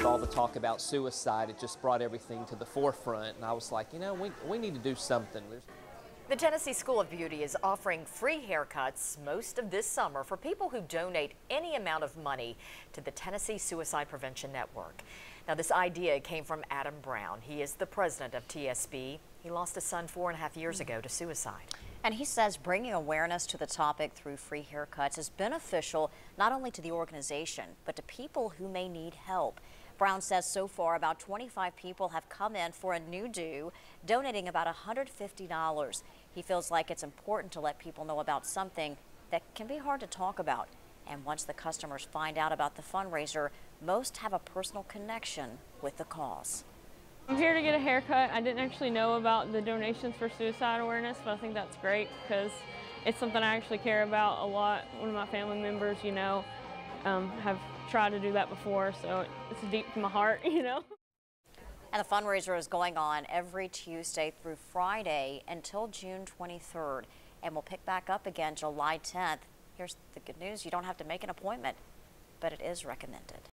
All the talk about suicide, it just brought everything to the forefront, and I was like, you know, we need to do something. The Tennessee School of Beauty is offering free haircuts most of this summer for people who donate any amount of money to the Tennessee Suicide Prevention Network. Now, this idea came from Adam Brown. He is the president of TSP. He lost a son 4.5 years ago to suicide. And he says bringing awareness to the topic through free haircuts is beneficial not only to the organization, but to people who may need help. Brown says so far about 25 people have come in for a new do, donating about $150. He feels like it's important to let people know about something that can be hard to talk about. And once the customers find out about the fundraiser, most have a personal connection with the cause. I'm here to get a haircut. I didn't actually know about the donations for suicide awareness, but I think that's great because it's something I actually care about a lot. One of my family members, have tried to do that before, so it's deep to my heart, And the fundraiser is going on every Tuesday through Friday until June 23rd, and we'll pick back up again July 10th. Here's the good news: you don't have to make an appointment, but it is recommended.